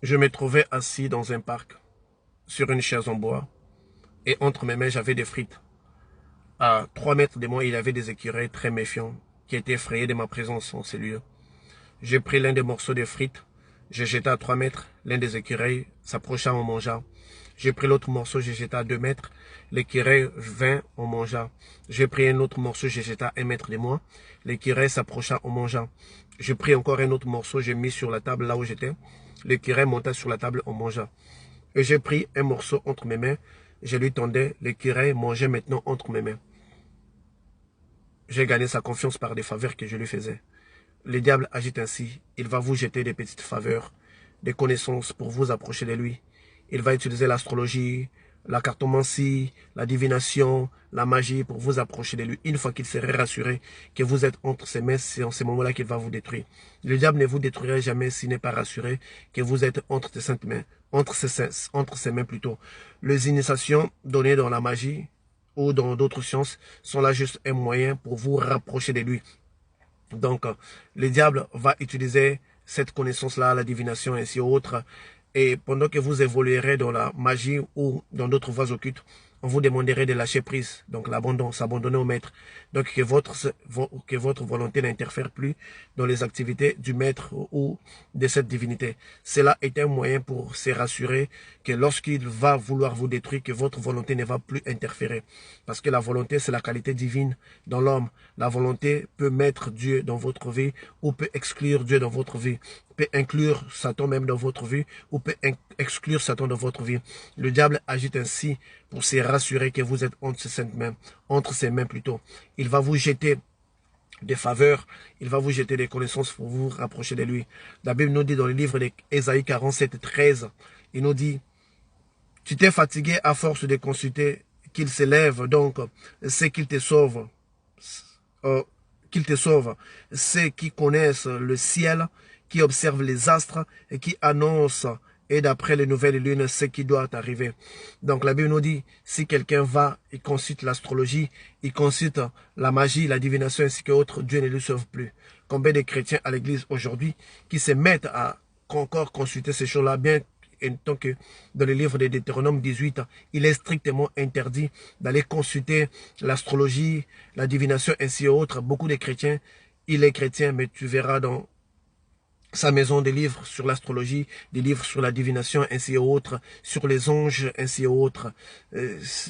Je me trouvais assis dans un parc, sur une chaise en bois, et entre mes mains, j'avais des frites. À 3 mètres de moi, il y avait des écureuils très méfiants, qui étaient effrayés de ma présence en ces lieux. J'ai pris l'un des morceaux de frites, j'ai jeté à 3 mètres, l'un des écureuils s'approcha en mangeant. J'ai pris l'autre morceau, j'ai jeté à 2 mètres, l'écureuil vint en mangeant. J'ai pris un autre morceau, j'ai jeté à 1 mètre de moi, l'écureuil s'approcha en mangeant. J'ai pris encore un autre morceau, j'ai mis sur la table là où j'étais, l'écureuil monta sur la table en mangeant. Et j'ai pris un morceau entre mes mains, je lui tendais, l'écureuil mangeait maintenant entre mes mains. J'ai gagné sa confiance par des faveurs que je lui faisais. Le diable agit ainsi. Il va vous jeter des petites faveurs, des connaissances pour vous approcher de lui. Il va utiliser l'astrologie, la cartomancie, la divination, la magie pour vous approcher de lui. Une fois qu'il serait rassuré que vous êtes entre ses mains, c'est en ce moment-là qu'il va vous détruire. Le diable ne vous détruira jamais s'il n'est pas rassuré que vous êtes entre ses saintes mains, entre ses mains plutôt. Les initiations données dans la magie ou dans d'autres sciences sont là juste un moyen pour vous rapprocher de lui. Donc, le diable va utiliser cette connaissance-là, la divination et ainsi autres. Et pendant que vous évoluerez dans la magie ou dans d'autres voies occultes, on vous demanderait de lâcher prise, donc l'abandon, s'abandonner au maître. Donc que votre volonté n'interfère plus dans les activités du maître ou de cette divinité. Cela est un moyen pour se rassurer que lorsqu'il va vouloir vous détruire, que votre volonté ne va plus interférer. Parce que la volonté, c'est la qualité divine dans l'homme. La volonté peut mettre Dieu dans votre vie ou peut exclure Dieu dans votre vie, peut inclure Satan même dans votre vie ou peut exclure Satan dans votre vie. Le diable agit ainsi pour se rassurer que vous êtes entre ses mains plutôt. Il va vous jeter des faveurs, il va vous jeter des connaissances pour vous rapprocher de lui. La Bible nous dit dans le livre d'Ésaïe 47, 13, il nous dit, tu t'es fatigué à force de consulter qu'il s'élève, donc c'est qu'il te sauve. Qu'il te sauve, ceux qui connaissent le ciel, qui observent les astres et qui annoncent, et d'après les nouvelles lunes, ce qui doit arriver. Donc la Bible nous dit, si quelqu'un va et consulte l'astrologie, il consulte la magie, la divination ainsi que autres, Dieu ne le sauve plus. Combien de chrétiens à l'église aujourd'hui qui se mettent à encore consulter ces choses-là, bien tant que dans le livre de Deutéronome 18, il est strictement interdit d'aller consulter l'astrologie, la divination ainsi autres. Beaucoup de chrétiens, il est chrétien, mais tu verras dans sa maison des livres sur l'astrologie, des livres sur la divination ainsi autres, sur les anges ainsi autres.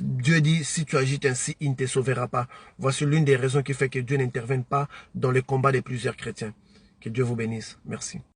Dieu dit, si tu agites ainsi, il ne te sauvera pas. Voici l'une des raisons qui fait que Dieu n'intervienne pas dans le combat de plusieurs chrétiens. Que Dieu vous bénisse. Merci.